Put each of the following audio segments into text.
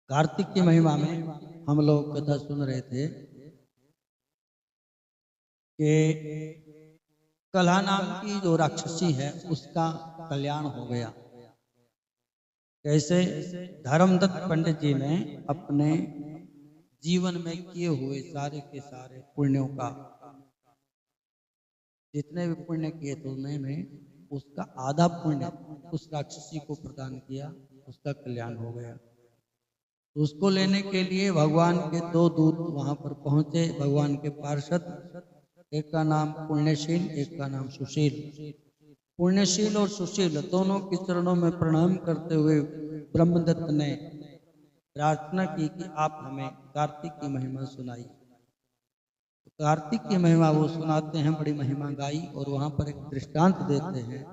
कार्तिक की महिमा में हम लोग कथा सुन रहे थे कि कलह नाम की जो राक्षसी है उसका कल्याण हो गया। कैसे? धर्मदत्त पंडित जी ने अपने जीवन में किए हुए सारे के सारे पुण्यों का, जितने भी पुण्य किए थे उन्होंने उसका आधा पुण्य उस राक्षसी को प्रदान किया, उसका कल्याण हो गया। उसको लेने के लिए भगवान के दो दूत वहां पर पहुंचे, भगवान के पार्षद, एक का नाम पुण्यशील, एक का नाम सुशील। पुण्यशील और सुशील दोनों के चरणों में प्रणाम करते हुए ब्रह्मदत्त ने प्रार्थना की कि आप हमें कार्तिक की महिमा सुनाइए। तो कार्तिक की महिमा वो सुनाते हैं, बड़ी महिमा गाई, और वहां पर एक दृष्टांत देते हैं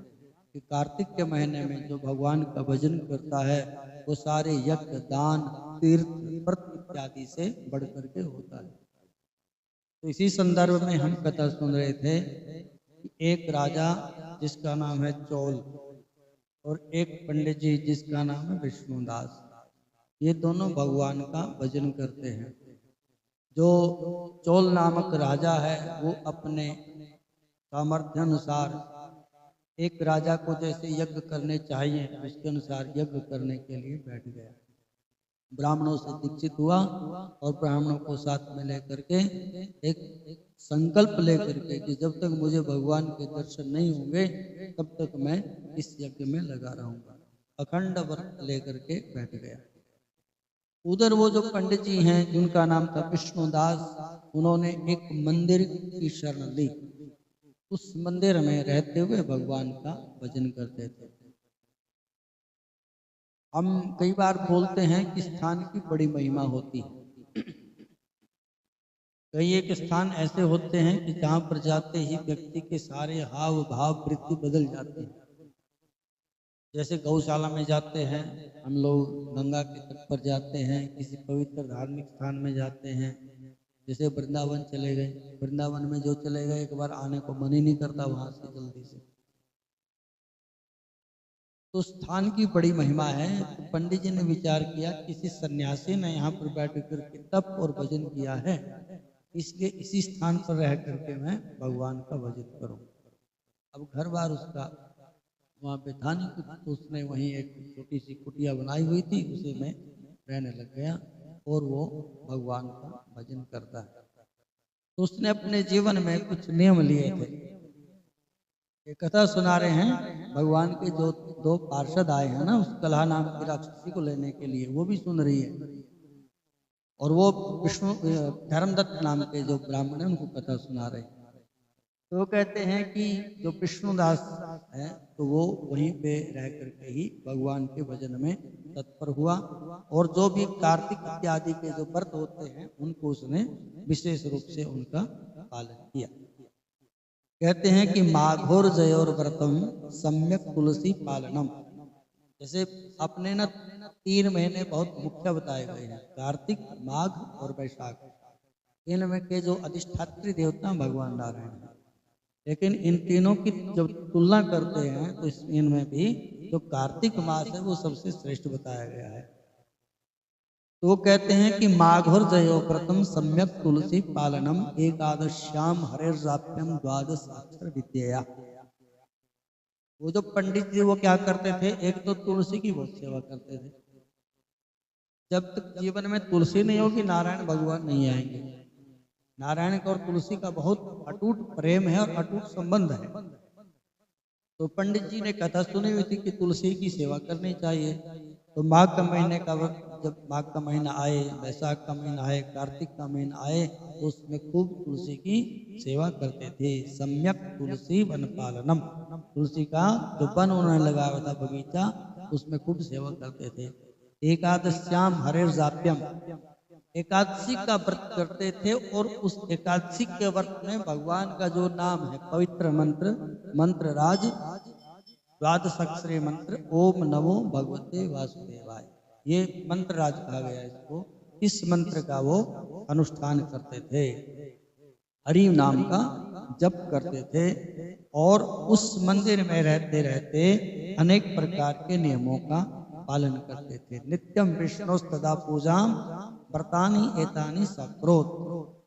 कि कार्तिक के महीने में जो भगवान का भजन करता है वो सारे यज्ञ, दान, तीर्थ, व्रत इत्यादि से बढ़ करके होता है। तो इसी संदर्भ में हम कथा सुन रहे थे कि एक राजा जिसका नाम है चौल और एक पंडित जी जिसका नाम है विष्णुदास, ये दोनों भगवान का भजन करते हैं। जो चौल नामक राजा है वो अपने सामर्थ्य अनुसार एक राजा को जैसे यज्ञ करने चाहिए उसके अनुसार यज्ञ करने के लिए बैठ गया। ब्राह्मणों से दीक्षित हुआ और ब्राह्मणों को साथ में लेकर के एक संकल्प लेकर के कि जब तक मुझे भगवान के दर्शन नहीं होंगे तब तक मैं इस यज्ञ में लगा रहूंगा। अखंड व्रत लेकर के बैठ गया। उधर वो जो पंडित जी हैं जिनका नाम था विष्णुदास, उन्होंने एक मंदिर की शरण ली। उस मंदिर में रहते हुए भगवान का भजन करते थे। हम कई बार बोलते हैं कि स्थान की बड़ी महिमा होती है। कई एक स्थान ऐसे होते हैं कि जहां पर जाते ही व्यक्ति के सारे हाव भाव वृत्ति बदल जाती है। जैसे गौशाला में जाते हैं हम लोग, गंगा के तट पर जाते हैं, किसी पवित्र धार्मिक स्थान में जाते हैं, जैसे वृंदावन चले गए, वृंदावन में जो चले गए एक बार आने को मन ही नहीं करता वहां से जल्दी से। तो स्थान की बड़ी महिमा है। तो पंडित जी ने विचार किया किसी सन्यासी ने यहाँ पर बैठ करके तप और भजन किया है, इसलिए इसी स्थान पर रह करके मैं भगवान का भजन करूं। अब घर बार उसका वहाँ पे था नहीं कुछ, तो उसने वहीं एक छोटी सी कुटिया बनाई हुई थी, उसी में रहने लग गया और वो भगवान का भजन करता है। तो उसने अपने जीवन में कुछ नियम लिए थे। ये कथा सुना रहे हैं, भगवान के जो दो पार्षद आए हैं ना उस कलह नाम की राक्षसी को लेने के लिए, वो भी सुन रही है। और वो विष्णु धर्मदत्त नाम के जो ब्राह्मण है उनको कथा सुना रहे हैं। तो वो कहते हैं कि जो विष्णुदास है तो वो वहीं पे रह करके ही भगवान के भजन में तत्पर हुआ, और जो भी कार्तिक इत्यादि के जो व्रत होते हैं उनको उसने विशेष रूप से उनका पालन किया। कहते हैं कि माघोर जयोर व्रतम सम्यक तुलसी पालनम। जैसे अपने न 3 महीने बहुत मुख्य बताए गए हैं, कार्तिक, माघ और वैशाख। इनमें के जो अधिष्ठात्री देवता भगवान नारायण है, लेकिन इन तीनों की जब तुलना करते हैं तो इनमें भी जो कार्तिक मास है वो सबसे श्रेष्ठ बताया गया है। तो वो कहते हैं कि माघोर जयो व्रतम सम्यक तुलसी पालनम एकादश्याम हरेर्जाप्यम द्वादश अक्षर विद्या। वो जो पंडित जी वो क्या करते थे, एक तो तुलसी की बहुत सेवा करते थे। जब तक जीवन में तुलसी नहीं होगी नारायण भगवान नहीं आएंगे। नारायण का और तुलसी का बहुत अटूट प्रेम है और अटूट संबंध है। तो पंडित जी ने कथा सुनी हुई थी कि तुलसी की सेवा करनी चाहिए। तो माघ का महीने का वक्त, जब माघ का महीना आए, वैशाख का महीना आए, कार्तिक का महीना आए, तो उसमें खूब तुलसी की सेवा करते थे। सम्यक तुलसी वन पालनम, तुलसी का जो वन उन्होंने लगाया हुआ था बगीचा, उसमें खूब सेवा करते थे। एकादश्याम हरेर जाप्यम, एकादशी का व्रत करते थे, और उस एकादशी के व्रत में भगवान का जो नाम है पवित्र मंत्र, मंत्र राज द्वादशाक्षरी मंत्र ओम नमो भगवते वासुदेवाय, ये मंत्र राज कहा गया इसको। इस मंत्र का वो अनुष्ठान करते थे, हरि नाम का जप करते थे, और उस मंदिर में रहते रहते अनेक प्रकार के नियमों का पालन करते थे। नित्यम विष्णुस्तदा पूजाम व्रतानि एतानि सकृत,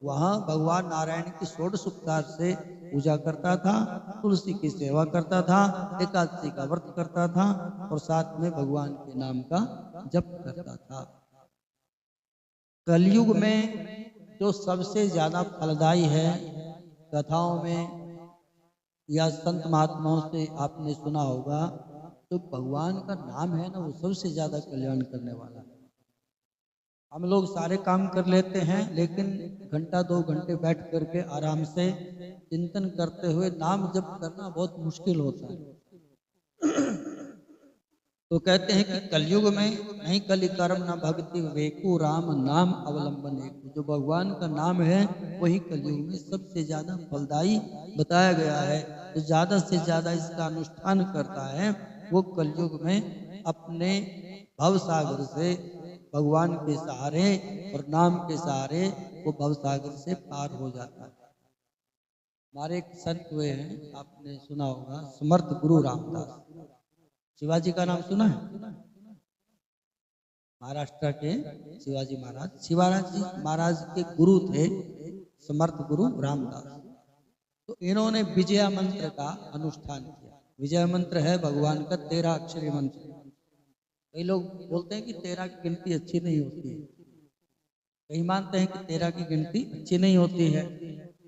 वह भगवान नारायण की षोडश उपचार से पूजा करता था, तुलसी की सेवा करता था, एकादशी का व्रत करता था और साथ में भगवान के नाम का जप करता था। कलयुग में जो सबसे ज्यादा फलदायी है, कथाओं में या संत महात्माओं से आपने सुना होगा, तो भगवान का नाम है ना, वो सबसे ज्यादा कल्याण करने वाला है। हम लोग सारे काम कर लेते हैं, लेकिन घंटा 2 घंटे बैठ करके आराम से चिंतन करते हुए नाम जप करना बहुत मुश्किल होता है। तो कहते हैं कि कलयुग में नहीं कलि कर्म न भक्ति विवेकु राम नाम अवलंबन एक, जो भगवान का नाम है वही कलयुग में सबसे ज्यादा फलदायी बताया गया है। तो ज्यादा से ज्यादा इसका अनुष्ठान करता है वो कलयुग में अपने भव सागर से भगवान के सहारे और नाम के सहारे वो भव सागर से पार हो जाता है। हमारे एक संत हुए हैं, आपने सुना होगा, समर्थ गुरु रामदास। शिवाजी का नाम सुना है? महाराष्ट्र के शिवाजी महाराज, शिवाजी महाराज के गुरु थे समर्थ गुरु रामदास। तो इन्होंने विजय मंत्र का अनुष्ठान किया। विजय मंत्र है भगवान का 13 अक्षरी मंत्र। कई लोग बोलते हैं कि 13 की गिनती अच्छी नहीं होती है, कई मानते हैं कि 13 की गिनती अच्छी नहीं होती है।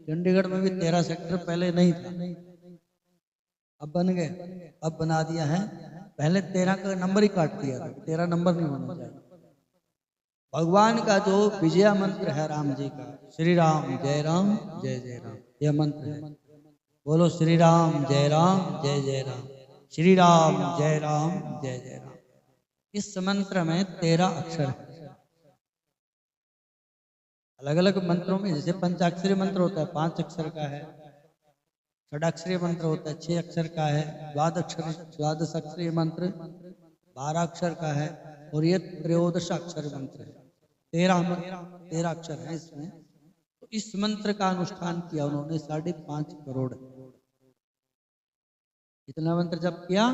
चंडीगढ़ में भी 13 सेक्टर पहले नहीं था, अब बन गए, अब बना दिया है। पहले 13 का नंबर ही काट दिया था, 13 नंबर नहीं होना चाहिए। भगवान का जो विजय मंत्र है राम जी का, श्री राम जय राम, यह मंत्र है। बोलो श्री राम जय राम, श्री राम जय राम। इस मंत्र में 13 अक्षर है। अलग अलग मंत्रों में जैसे पंचाक्षरी मंत्र होता है 5 अक्षर का है, षडाक्षरी मंत्र होता है 6 अक्षर का है, द्वादश अक्षरी मंत्र 12 अक्षर का है, और ये त्रयोदश अक्षर मंत्र है। 13 अक्षर है इसमें। तो इस मंत्र का अनुष्ठान किया उन्होंने 5.5 करोड़। कितना मंत्र जप किया?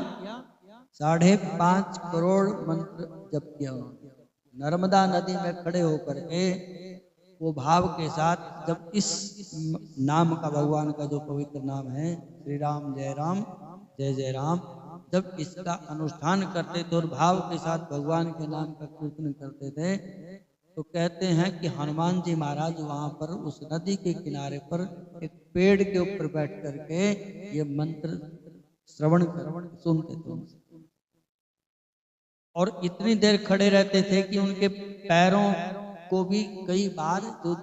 5.5 करोड़ मंत्र जप किया उन्होंने। नर्मदा नदी में खड़े होकर के वो भाव के साथ जब इस नाम का, भगवान का जो पवित्र नाम है श्री राम जय राम, जब इसका अनुष्ठान करते थे और भाव के साथ भगवान के नाम का कीर्तन करते थे, तो कहते हैं कि हनुमान जी महाराज वहां पर उस नदी के किनारे पर एक पेड़ के ऊपर बैठ करके ये मंत्र श्रवण सुनते थे और इतनी देर खड़े रहते थे कि उनके पैरों को भी कई बार जो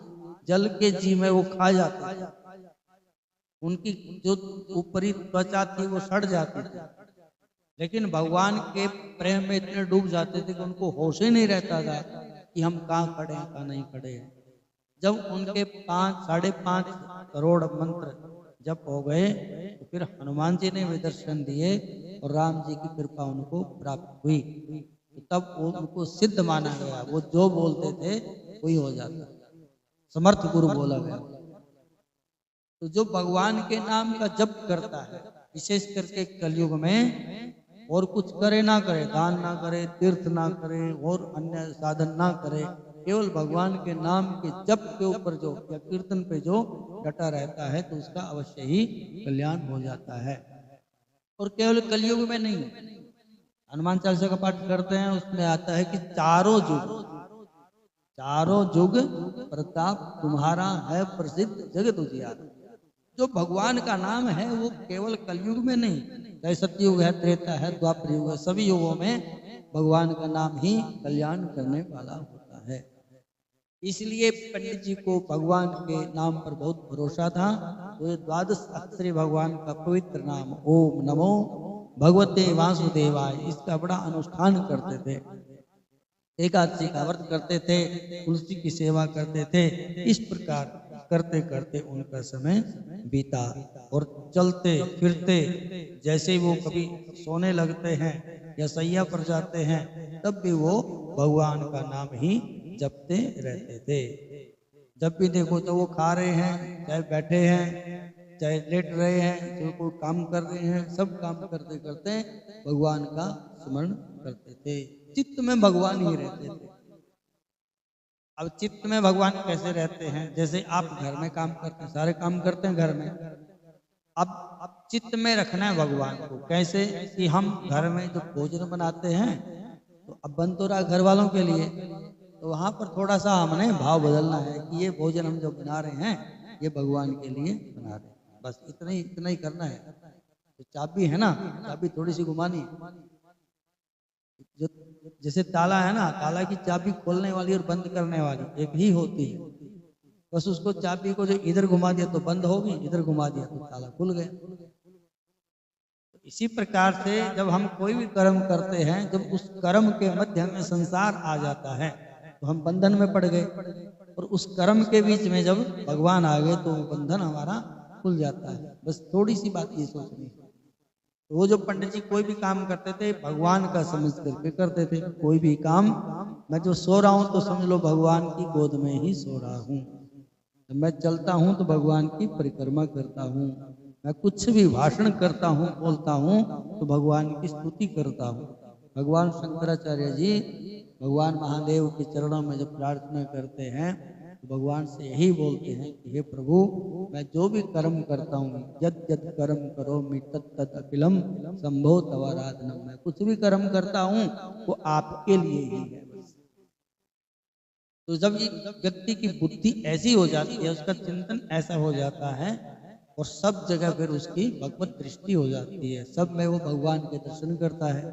जल के जीव है वो खा जाते थे, उनकी जो ऊपरी त्वचा थी वो सड़ जाती थी। लेकिन भगवान के प्रेम में इतने डूब जाते थे कि उनको होश ही नहीं रहता था कि हम कहाँ खड़े हैं कहाँ नहीं खड़े हैं। जब उनके 5.5 करोड़ मंत्र जब हो गए तो फिर हनुमान जी ने भी दर्शन दिए और राम जी की कृपा उनको प्राप्त हुई। तो तब उनको सिद्ध माना गया, वो जो बोलते थे वही हो जाता, समर्थ गुरु बोला गया। तो जो भगवान के नाम का जप करता है, विशेष करके कलयुग में, और कुछ करे ना करे, दान ना करे, तीर्थ ना करे और अन्य साधन ना करे, केवल भगवान के नाम के जप के ऊपर जो या कीर्तन पे जो डटा रहता है तो उसका अवश्य ही कल्याण हो जाता है। और केवल कलयुग में नहीं, हनुमान चालीसा का पाठ करते हैं, उसमें आता है कि चारों जुग प्रताप तुम्हारा है प्रसिद्ध जगत उजियार। जो भगवान का नाम है वो केवल कलयुग में नहीं, चाहे सतयुग है, त्रेता है, द्वापर युग है, सभी युगों में भगवान का नाम ही कल्याण करने वाला होता है। इसलिए पंडित जी को भगवान के नाम पर बहुत भरोसा था। तो ये 12 अक्षरी भगवान का पवित्र नाम ओम नमो भगवते वासुदेवाय, इसका बड़ा अनुष्ठान करते थे। एकादशी का व्रत करते थे, तुलसी की सेवा करते थे। इस प्रकार करते करते उनका समय बीता और चलते फिरते जैसे वो कभी सोने लगते हैं या सैया पर जाते हैं तब भी वो भगवान का नाम ही जपते रहते थे। जब भी देखो तो वो खा रहे हैं, चाहे बैठे हैं, चाहे लेट रहे हैं, चाहे कोई काम कर रहे हैं, सब काम करते करते भगवान का स्मरण करते थे। चित्त में भगवान ही रहते थे। अब चित्त में भगवान कैसे रहते हैं? जैसे आप घर में काम करते हैं, सारे काम करते हैं घर में, अब चित्त में रखना है भगवान को। कैसे? कि हम घर में जो भोजन बनाते हैं, तो अब बन तो रहा घर वालों के लिए, तो वहां पर थोड़ा सा हमने भाव बदलना है कि ये भोजन हम जो बना रहे हैं ये भगवान के लिए बना रहे हैं। बस इतना ही करना है। तो चाबी है ना, चाबी थोड़ी सी घुमानी है। जो जैसे ताला है ना, ताला की चाबी खोलने वाली और बंद करने वाली एक ही होती है। बस उसको चाबी को जो इधर घुमा दिया तो बंद होगी, इधर घुमा दिया तो ताला खुल गया। तो इसी प्रकार से जब हम कोई भी कर्म करते हैं, जब उस कर्म के मध्य में संसार आ जाता है तो हम बंधन में पड़ गए, और उस कर्म के बीच में जब भगवान आ गए तो वो बंधन हमारा खुल जाता है। बस थोड़ी सी बात ये सोचनी है। तो वो जो पंडित जी कोई भी काम करते थे भगवान का समझ करके करते थे। कोई भी काम, मैं जो सो रहा हूं तो समझ लो भगवान की गोद में ही सो रहा हूँ। मैं चलता हूँ तो भगवान की परिक्रमा करता हूँ। मैं कुछ भी भाषण करता हूँ, बोलता हूँ तो भगवान की स्तुति करता हूँ। भगवान शंकराचार्य जी भगवान महादेव के चरणों में जब प्रार्थना करते हैं तो भगवान से यही बोलते हैं कि हे प्रभु, मैं जो भी कर्म करता हूँ, यद यद कर्म करो मी तत् अखिलम संभो तवाराधनम, मैं कुछ भी कर्म करता हूँ वो आपके लिए ही है। तो जब ये व्यक्ति की बुद्धि ऐसी हो जाती है, उसका चिंतन ऐसा हो जाता है, और सब जगह फिर उसकी भगवत दृष्टि हो जाती है। सब में वो भगवान के दर्शन करता है।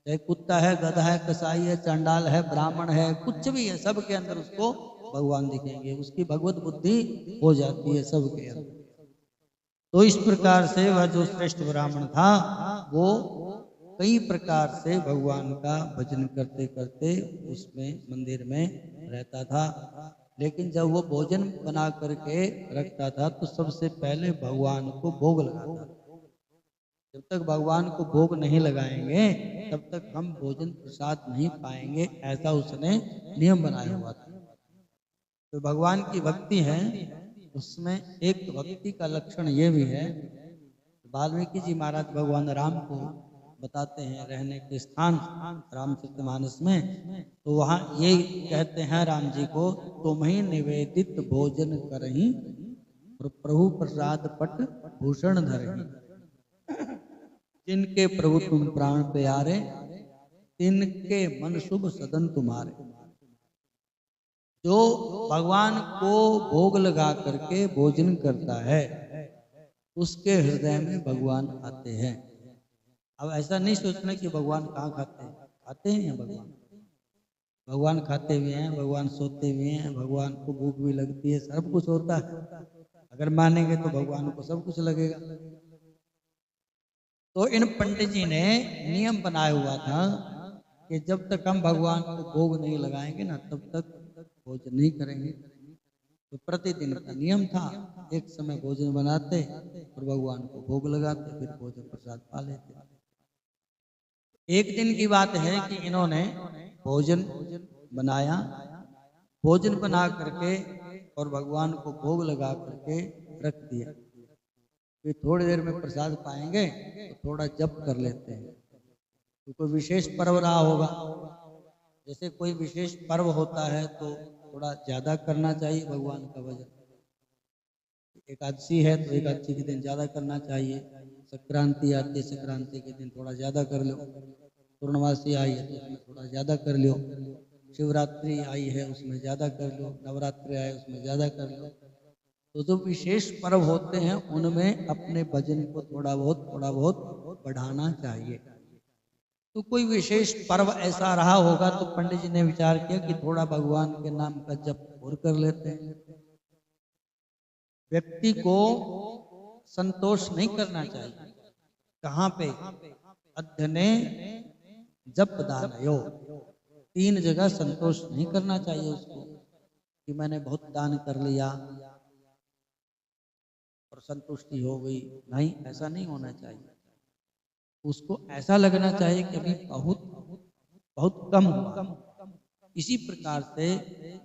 चाहे कुत्ता है, गधा है, कसाई है, चांडाल है, ब्राह्मण है, कुछ भी है, सब के अंदर उसको भगवान दिखेंगे। उसकी भगवत बुद्धि हो जाती है सबके अंदर। तो इस प्रकार से वह जो श्रेष्ठ ब्राह्मण था वो कई प्रकार से भगवान का भजन करते करते उसमें मंदिर में रहता था। लेकिन जब वो भोजन बना करके रखता था तो सबसे पहले भगवान को भोग लगाता था। जब तक भगवान को भोग नहीं लगाएंगे तब तक हम भोजन प्रसाद नहीं पाएंगे, ऐसा उसने नियम बनाया हुआ था। तो भगवान की भक्ति है, उसमें एक भक्ति का लक्षण ये भी है। वाल्मीकि जी महाराज भगवान राम को बताते हैं रहने के स्थान रामचरितमानस में, तो वहां ये कहते हैं राम जी को, तुम ही निवेदित भोजन करही और प्रभु प्रसाद पट भूषण धरही, जिनके प्रभु तुम प्राण प्यारे, तिनके मन शुभ सदन तुम्हारे। जो भगवान को भोग लगा करके भोजन करता है उसके हृदय में भगवान आते हैं। अब ऐसा नहीं सोचना कि भगवान कहाँ खाते हैं, खाते हैं भगवान। भगवान खाते हुए हैं, भगवान सोते हुए हैं, भगवान को भूख भी लगती है, सब कुछ होता है। अगर मानेंगे तो भगवान को सब कुछ लगेगा। तो इन पंडित जी ने नियम बनाया हुआ था कि जब तक हम भगवान को भोग नहीं लगाएंगे ना तब तक भोजन नहीं करेंगे। तो प्रतिदिन का नियम था, एक समय भोजन बनाते और भगवान को भोग लगाते, फिर भोजन प्रसाद पा लेते। एक दिन की बात है कि इन्होंने भोजन बनाया, भोजन बना करके और भगवान को भोग लगा करके रख दिया। फिर थोड़ी देर में प्रसाद पाएंगे तो थोड़ा जप कर लेते हैं। तो कोई विशेष पर्व रहा होगा, जैसे कोई विशेष पर्व होता है तो थोड़ा ज्यादा करना चाहिए भगवान का भजन। एकादशी है तो एकादशी के दिन ज्यादा करना चाहिए, संक्रांति आती है संक्रांति के दिन थोड़ा ज्यादा कर लो, पूर्णमासी आई है तो उसमें थोड़ा ज्यादा कर लो, शिवरात्रि आई है उसमें ज्यादा कर लो, नवरात्रि आए उसमें ज्यादा कर लो। तो जो विशेष पर्व होते हैं उनमें अपने भजन को थोड़ा बहुत बढ़ाना चाहिए। तो कोई विशेष पर्व ऐसा रहा होगा तो पंडित जी ने विचार किया कि थोड़ा भगवान के नाम का जप और कर लेते हैं। व्यक्ति को संतोष नहीं करना चाहिए। कहाँ पे? अध्यने जप दानयो, 3 जगह संतोष नहीं करना चाहिए उसको कि मैंने बहुत दान कर लिया और संतुष्टि हो गई। नहीं, ऐसा नहीं होना चाहिए। उसको ऐसा लगना चाहिए कि अभी बहुत बहुत कम हुआ। इसी प्रकार से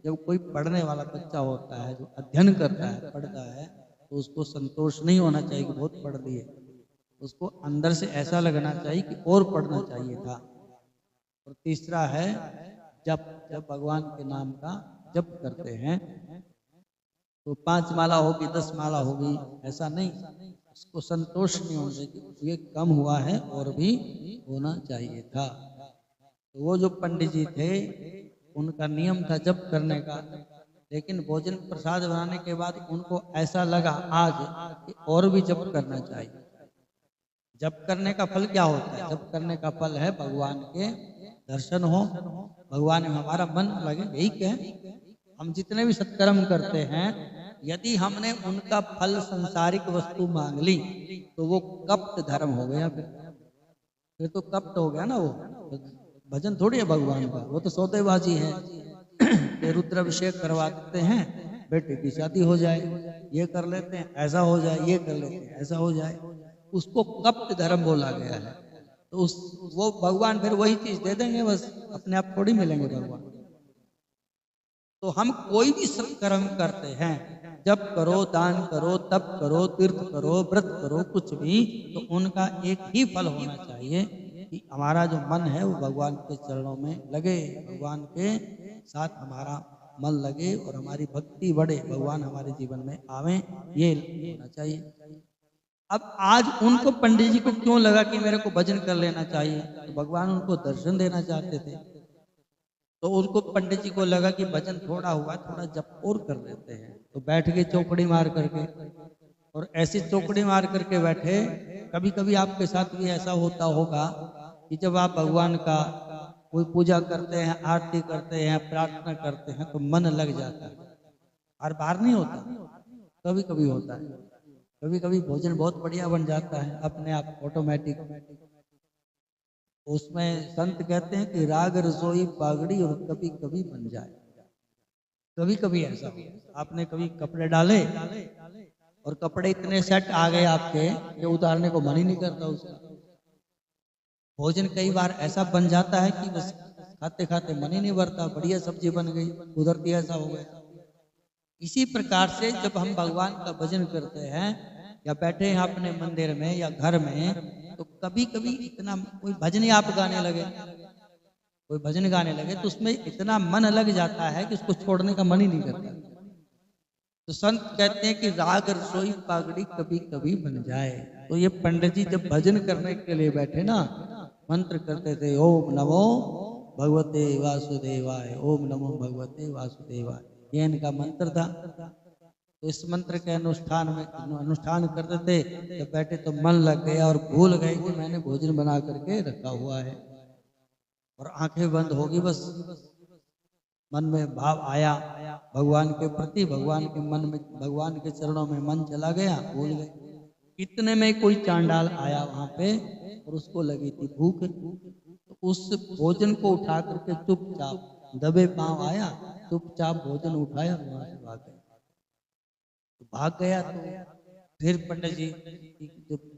जब कोई पढ़ने वाला बच्चा होता है जो अध्ययन करता है, पढ़ता है, तो उसको संतोष नहीं होना चाहिए कि बहुत पढ़ लिए। उसको अंदर से ऐसा लगना चाहिए कि और पढ़ना चाहिए था। और तीसरा है जब जब भगवान के नाम का जप करते हैं तो 5 माला होगी 10 माला होगी ऐसा नहीं, उसको संतोष नहीं होने देगी, ये कम हुआ है और भी होना चाहिए था। तो वो जो पंडित जी थे उनका नियम था जप करने का, लेकिन भोजन प्रसाद बनाने के बाद उनको ऐसा लगा आज कि और भी जप करना चाहिए। जप करने का फल क्या होता है? जप करने का फल है भगवान के दर्शन हो, भगवान में हमारा मन लगे, यही कहें। हम जितने भी सत्कर्म करते हैं यदि हमने उनका फल संसारिक वस्तु मांग ली तो वो कपट धर्म हो गया, फिर तो कपट हो गया ना। वो भजन थोड़ी है भगवान का, वो तो सौदेबाजी है कि रुद्राभिषेक करवा देते हैं, बेटे की शादी हो जाए, ये कर लेते हैं ऐसा हो जाए, ये कर लेते हैं ऐसा हो जाए, उसको कपट धर्म बोला गया है। तो उस वो भगवान फिर वही चीज दे देंगे, बस अपने आप थोड़ी मिलेंगे भगवान। तो हम कोई भी सत्कर्म करते हैं, जप करो, दान करो, तप करो, तीर्थ करो, व्रत करो, कुछ भी, तो उनका एक ही फल होना चाहिए कि हमारा जो मन है वो भगवान के चरणों में लगे, भगवान के साथ हमारा मन लगे और हमारी भक्ति बढ़े, भगवान हमारे जीवन में आवे, ये होना चाहिए। अब आज उनको पंडित जी को क्यों लगा कि मेरे को भजन कर लेना चाहिए? तो भगवान उनको दर्शन देना चाहते थे, तो उनको पंडित जी को लगा कि भजन थोड़ा हुआ, थोड़ा जप और कर लेते हैं। तो बैठ गए चौकड़ी मार करके, और ऐसी चौकड़ी मार करके बैठे। कभी कभी आपके साथ भी ऐसा होता होगा कि जब आप भगवान का कोई पूजा करते हैं, आरती करते हैं, प्रार्थना करते हैं तो मन लग जाता है। हर बार नहीं होता, कभी कभी होता है। कभी कभी भोजन बहुत बढ़िया बन जाता है अपने आप ऑटोमेटिक। उसमें संत कहते हैं कि राग रसोई बागड़ी और कभी कभी बन जाए। कभी कभी ऐसा आपने कभी कपड़े डाले और कपड़े इतने सेट आ गए आपके कि उतारने को मन ही नहीं करता उसका। भोजन कई बार ऐसा बन जाता है कि बस खाते खाते मन ही नहीं भरता, बढ़िया सब्जी बन गई, उधर भी ऐसा हो गया। इसी प्रकार से जब हम भगवान का भजन करते हैं या बैठे हैं अपने मंदिर में या घर में, तो कभी कभी इतना कोई भजन ही आप गाने लगे, कोई भजन गाने लगे तो उसमें इतना मन लग जाता है कि उसको छोड़ने का मन ही नहीं करता। तो संत कहते हैं कि राग रसोई पागड़ी कभी कभी बन जाए। तो ये पंडित जी जब भजन करने के लिए बैठे ना, मंत्र करते थे ओम नमो भगवते वासुदेवाय, ओम नमो भगवते वासुदेवाय, ये इनका मंत्र था। तो इस मंत्र के अनुष्ठान करते थे, जब बैठे तो मन लग गया और भूल गए कि मैंने भोजन बना करके रखा हुआ है, और आंखें बंद होगी, बस मन में भाव आया भगवान के प्रति, भगवान के मन में, भगवान के चरणों में मन चला गया, भूल गए। इतने में कोई चांडाल आया वहां पे और उसको लगी थी भूख, तो उस भोजन को उठा करके चुपचाप दबे पांव आया, चुपचाप भोजन उठाया, वहां से भाग गया। तो भाग गया तो फिर पंडित जी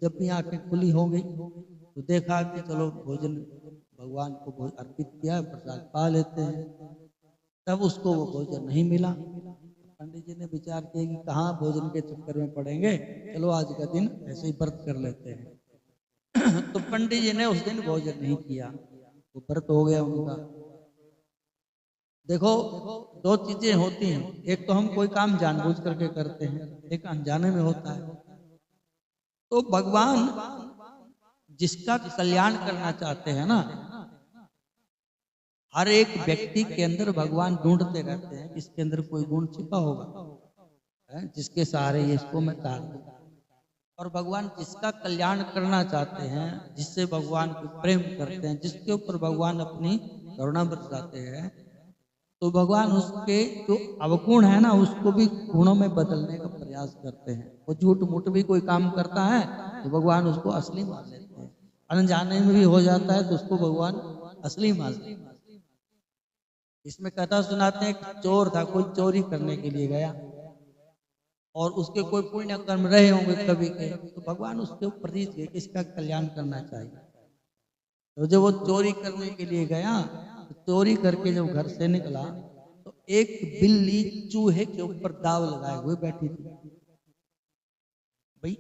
जब भी आंखें खुली हो गई तो देखा कि चलो भोजन भगवान को अर्पित किया, प्रसाद पा लेते हैं। तब उसको वो भोजन नहीं मिला। पंडित जी ने विचार किया कि कहाँ भोजन के चक्कर में पड़ेंगे, चलो आज का दिन ऐसे ही व्रत कर लेते हैं। तो पंडित जी ने उस दिन भोजन नहीं किया, वो व्रत हो गया उनका। देखो दो चीजें होती हैं, एक तो हम कोई काम जानबूझ करके करते हैं, एक अनजाने में होता है। तो भगवान जिसका कल्याण करना चाहते हैं ना, हर एक व्यक्ति के अंदर भगवान ढूंढते रहते हैं इसके अंदर कोई गुण छिपा होगा, जिसके सहारे इसको मैं तार दूं। और भगवान जिसका कल्याण करना चाहते हैं, जिससे भगवान को प्रेम करते हैं, जिसके ऊपर भगवान अपनी करुणा बरसाते हैं, तो भगवान उसके जो अवगुण है ना उसको भी गुणों में बदलने का प्रयास करते हैं। वो झूठ मूठ भी कोई काम करता है तो भगवान उसको असली मान लेते हैं, अनजाने में भी हो जाता है तो उसको भगवान असली मान लेते हैं। इसमें कथा सुनाते हैं कि चोर था, कोई चोरी करने के लिए गया और उसके कोई पुण्य कर्म रहे होंगे कभी के, तो भगवान उसके प्रति इसका कल्याण करना चाहिए। तो जब वो चोरी करने के लिए गया, तो चोरी करके जब घर से निकला तो एक बिल्ली चूहे के ऊपर दाव लगाए हुए बैठी थी। भाई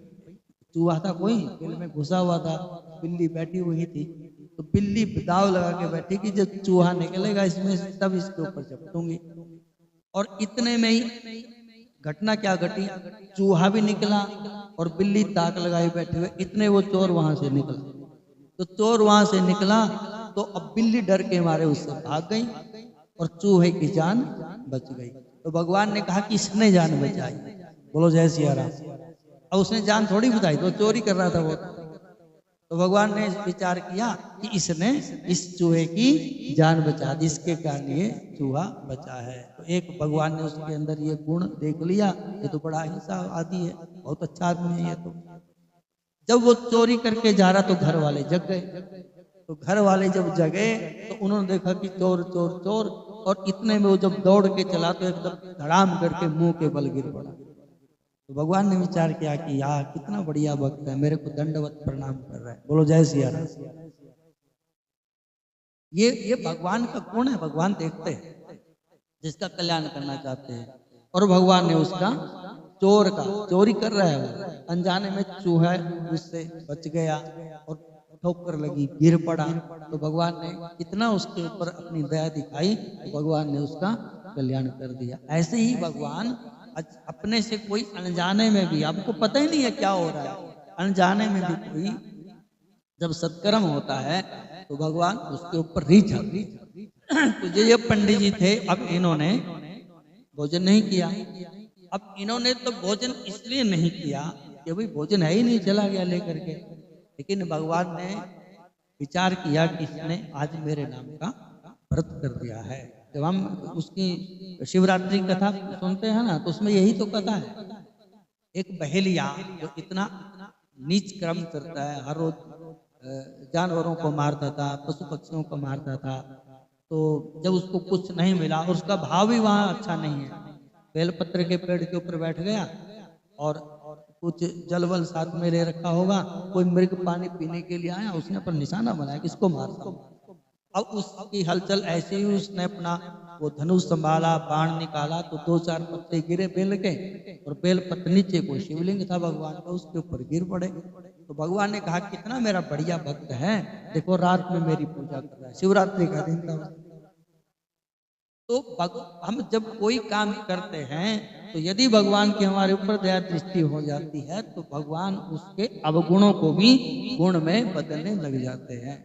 चूहा था कोई, बिल में घुसा हुआ था, बिल्ली बैठी हुई थी। तो बिल्ली दाव लगा के बैठी कि जब चूहा निकलेगा इसमें से तब इसके ऊपर झपटूंगी। और इतने में ही घटना क्या घटी, चूहा भी निकला और बिल्ली ताक लगाए बैठे हुए, इतने वो चोर वहां से निकला। तो चोर वहां से निकला तो अब बिल्ली डर के मारे उससे भाग गई और चूहे की जान बच गई। तो भगवान ने कहा कि इसने जान बचाई, बोलो जय सिया राम। अब उसने जान थोड़ी बचाई, तो चोरी कर रहा था वो। तो भगवान ने विचार किया कि इसने इस चूहे की जान बचा दी, इसके कारण ये चूहा बचा है। तो एक भगवान ने उसके अंदर ये गुण देख लिया, ये तो बड़ा हिंसा आदि है, बहुत अच्छा आदमी है ये तो। जब वो चोरी करके जा रहा तो घर वाले जग गए। तो घर वाले जब जगे तो उन्होंने देखा कि चोर चोर चोर, और इतने में वो जब दौड़ के चला तो एकदम धड़ाम करके मुंह के बल गिर पड़ा। तो भगवान ने विचार किया कि यार कितना बढ़िया भक्त है, मेरे को दंडवत प्रणाम कर रहा है, बोलो जय सिया राम। ये भगवान का गुण है, भगवान देखते हैं जिसका कल्याण करना चाहते हैं। और भगवान ने उसका चोर का, चोरी कर रहा है वो, अनजाने में चूहा उससे बच गया और ठोकर लगी, गिर पड़ा। तो भगवान ने इतना उसके ऊपर अपनी दया दिखाई, तो भगवान ने उसका कल्याण कर दिया। ऐसे ही भगवान अपने से कोई अनजाने में भी, आपको पता ही नहीं है क्या हो रहा है, अनजाने में भी कोई जब सत्कर्म होता है तो भगवान उसके ऊपर रीझ आती है। तो ये पंडित जी थे, अब इन्होंने भोजन नहीं किया। अब इन्होंने तो भोजन इसलिए नहीं किया कि भाई भोजन है ही नहीं, चला गया लेकर के। लेकिन भगवान ने विचार किया कि इसने आज मेरे नाम का व्रत कर दिया है। जब हम उसकी शिवरात्रि कथा सुनते हैं ना, तो उसमें यही तो कथा है। एक बहेलिया जो इतना नीच कर्म करता है, हर रोज जानवरों को मारता था, पशु पक्षियों को मारता था, तो जब उसको कुछ नहीं मिला और उसका भाव भी वहां अच्छा नहीं है, बेलपत्र के पेड़ के ऊपर बैठ गया और कुछ जल वल साथ में ले रखा होगा, कोई मृग पानी पीने के लिए आया, उसने पर निशाना बनाया किसको मारता हूं। अब उसकी हलचल ऐसे ही, उसने अपना वो धनुष संभाला, बाण निकाला, तो 2-4 पत्ते गिरे बेल के, और बेल पत्र नीचे कोई शिवलिंग था भगवान का, उसके ऊपर गिर पड़े। तो भगवान ने कहा कितना मेरा बढ़िया भक्त है, देखो रात में मेरी पूजा कर रहा है, शिवरात्रि का दिन था। तो हम जब कोई काम करते हैं तो यदि भगवान की हमारे ऊपर दया दृष्टि हो जाती है तो भगवान उसके अवगुणों को भी गुण में बदलने लग जाते हैं।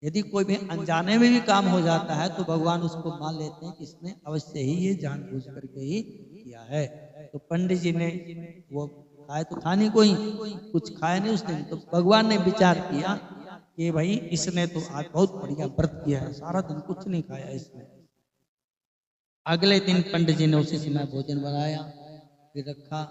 यदि कोई भी अनजाने में भी काम हो जाता है तो भगवान उसको मान लेते हैं कि इसने अवश्य ही ये जानबूझ करके ही किया है। तो पंडित जी ने वो खाए तो था नहीं, कोई कुछ खाया नहीं उसने, तो भगवान ने विचार किया कि भाई इसने तो आज बहुत बढ़िया व्रत किया है, सारा दिन कुछ नहीं खाया इसने। अगले दिन पंडित जी ने उसी समय भोजन बनाया, फिर रखा,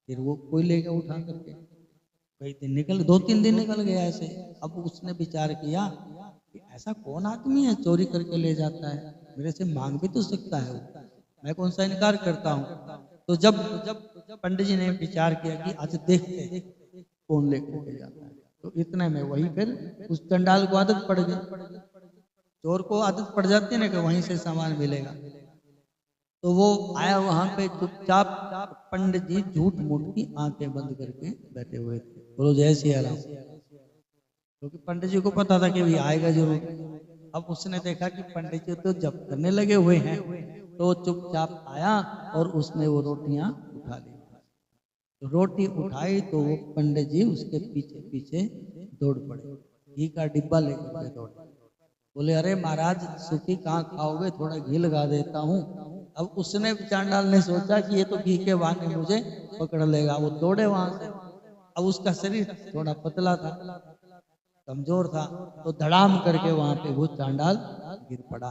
फिर वो कोई ले गया उठा करके। कई दिन निकल, 2-3 दिन निकल गया ऐसे। अब उसने विचार किया कि ऐसा कौन आदमी है चोरी करके ले जाता है, मेरे से मांग भी तो सकता है वो, मैं कौन सा इनकार करता हूँ। तो जब पंडित जी ने विचार किया कि आज देखते हैं कौन लेकर के जाता है, तो इतने में वही फिर उस चंडाल को आदत पड़ गई, चोर को आदत पड़ जाती है ना कि वहीं से सामान मिलेगा। तो वो आया वहां पे चुपचाप, पंडित जी झूठ मूठ की आंखें बंद करके बैठे हुए थे, बोलो जय सिया राम। क्योंकि पंडित जी को पता था कि भी आएगा जरूर। अब उसने देखा कि पंडित जी तो जब करने लगे हुए हैं, तो चुपचाप आया और उसने वो रोटियां उठा ली। तो रोटी उठाई तो वो पंडित जी उसके पीछे पीछे दौड़ पड़े, घी का डिब्बा लेकर के दौड़े। बोले अरे महाराज सूखी कहाँ खाओगे, थोड़ा घी लगा देता हूँ। अब उसने चांडाल ने सोचा कि ये तो घी के बहाने मुझे पकड़ लेगा, वो दौड़े वहां से। अब उसका शरीर थोड़ा पतला था, कमजोर था, तो धड़ाम करके वहां पे वो चांडाल गिर पड़ा।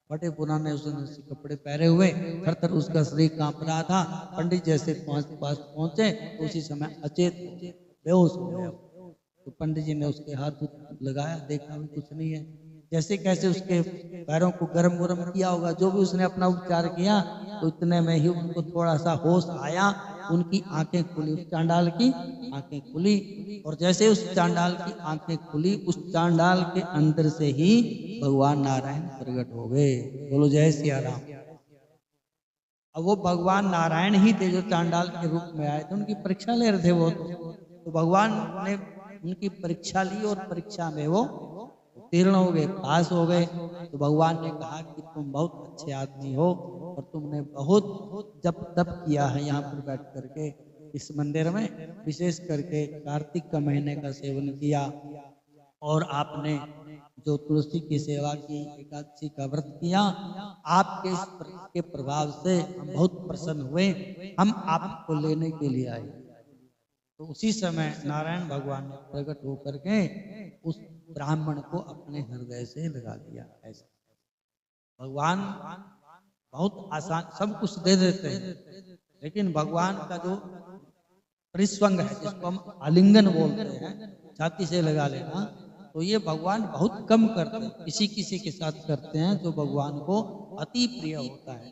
फटे पुराने उसने कपड़े पहने हुए, थर थर उसका शरीर कांप रहा था। पंडित जैसे पास पहुंचे तो उसी समय अचेत बेहोश हो गया। तो पंडित जी ने उसके हाथ लगाया, देखा भी कुछ नहीं है, जैसे कैसे उसके पैरों को गरम गरम किया होगा, जो भी उसने अपना उपचार किया। तो इतने में ही उनको थोड़ा सा होश आया, उनकी आंखें खुली, उस चांडाल की आंखें खुली। और जैसे उस चांडाल की आंखें खुली, उस चांडाल के अंदर से ही भगवान नारायण प्रकट हो गए, बोलो जय सिया राम। अब वो भगवान नारायण ही थे जो चांडाल के रूप में आए थे, उनकी परीक्षा ले रहे थे वो। तो भगवान ने उनकी परीक्षा ली और परीक्षा में वो उत्तीर्ण हो गए, पास हो गए। तो भगवान ने कहा कि तुम बहुत अच्छे आदमी हो और तुमने बहुत जप तप किया है यहाँ पर बैठ करके इस मंदिर में, विशेष करके कार्तिक का महीने का सेवन किया और आपने जो तुलसी की सेवा की, एकादशी का व्रत किया, आपके इस व्रत के प्रभाव से हम बहुत प्रसन्न हुए, हम आपको लेने के लिए आए। तो उसी समय नारायण भगवान ने प्रकट होकर के उस ब्राह्मण को अपने हृदय से लगा दिया। ऐसा भगवान बहुत आसान सब कुछ दे देते हैं, लेकिन भगवान का जो परिस्वंग है, जिसको हम आलिंगन बोलते हैं, छाती से लगा लेना, तो ये भगवान बहुत कम करते हैं, किसी किसी के साथ करते हैं जो भगवान को अति प्रिय होता है।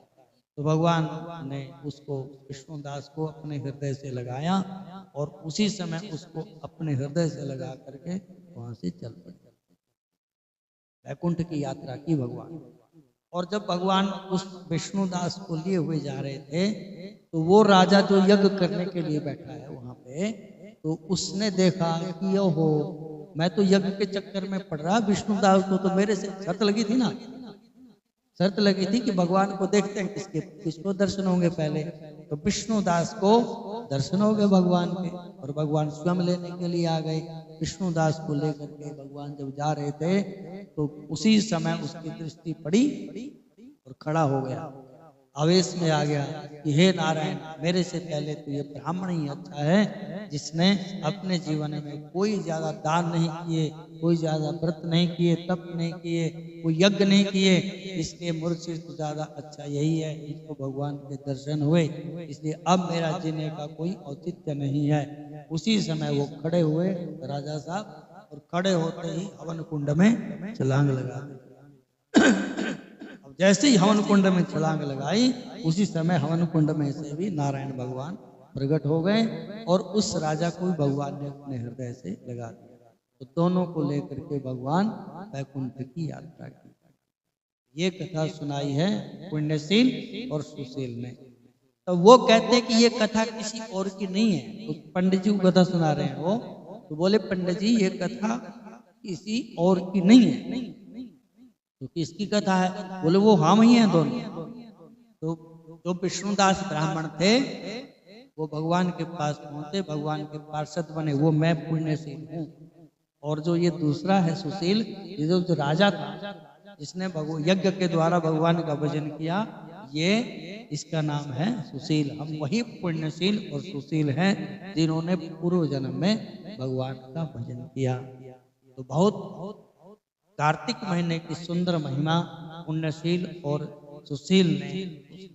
तो भगवान ने उसको विष्णुदास को अपने हृदय से लगाया और उसी समय उसको अपने हृदय से लगा करके वहां से चल पड़े, वैकुंठ की यात्रा की भगवान। और जब भगवान उस विष्णुदास को लिए हुए जा रहे थे, तो वो राजा जो यज्ञ करने के लिए बैठा है वहां पे, तो उसने देखा कि यो हो, मैं तो यज्ञ के चक्कर में पड़ रहा, विष्णुदास को तो मेरे से शर्त लगी थी ना, शर्त लगी थी कि भगवान को देखते हैं किसको दर्शन होंगे पहले। तो विष्णुदास को दर्शन हो गए भगवान के, और भगवान स्वयं लेने के लिए आ गए। विष्णुदास को लेकर के भगवान जब जा रहे थे, तो उसी समय उसकी दृष्टि पड़ी और खड़ा हो गया, आवेश में आ गया कि हे नारायण, मेरे से पहले तो ये ब्राह्मण ही अच्छा है, जिसने अपने जीवन में कोई ज्यादा दान नहीं किए, कोई ज्यादा व्रत नहीं किए, तप नहीं किए, कोई यज्ञ नहीं किए, इसलिए मुझसे तो ज्यादा अच्छा यही है, इसको भगवान के दर्शन हुए, इसलिए अब मेरा जीने का कोई औचित्य नहीं है। उसी समय वो खड़े हुए राजा साहब, और खड़े होते ही हवन कुंड में छलांग लगा दी। जैसे ही हवन कुंड में छलांग लगाई, उसी समय हवन कुंड में से भी नारायण भगवान प्रकट हो गए और उस राजा को भी भगवान ने अपने हृदय से लगा दिया। तो दोनों को लेकर के भगवान वैकुंठ की यात्रा की। ये कथा सुनाई है पुण्यशील और सुशील ने। तो वो कहते हैं कि ये कथा किसी और की नहीं है, तो पंडित जी को कथा सुना रहे हैं वो, तो बोले पंडित जी ये कथा किसी और की नहीं है, तो किसकी कथा है? बोले वो हम ही हैं दोनों। तो जो विष्णुदास ब्राह्मण थे वो भगवान के पास पहुंचे, भगवान के पार्षद बने, वो मैं पुण्यशील हूँ। और जो ये दूसरा है सुशील, ये जो राजा था जिसने यज्ञ के द्वारा भगवान का भजन किया, ये इसका नाम है सुशील। हम वही पुण्यशील और सुशील हैं जिन्होंने पूर्व जन्म में भगवान का भजन किया। तो बहुत कार्तिक महीने की सुंदर महिमा पुण्यशील और सुशील ने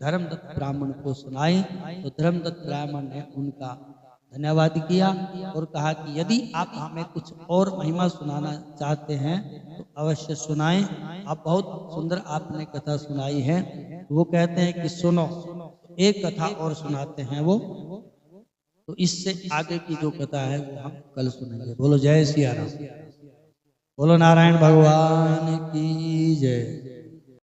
धर्मदत्त ब्राह्मण को सुनाई। तो धर्मदत्त ब्राह्मण ने उनका धन्यवाद किया और कहा कि यदि आप हमें कुछ और महिमा सुनाना चाहते हैं तो अवश्य सुनाएं, आप बहुत सुंदर आपने कथा सुनाई है। वो कहते हैं कि सुनो, एक कथा और सुनाते हैं वो, तो इससे आगे की जो कथा है वो हम कल सुनेंगे। बोलो जय सिया राम, बोलो नारायण भगवान की जय।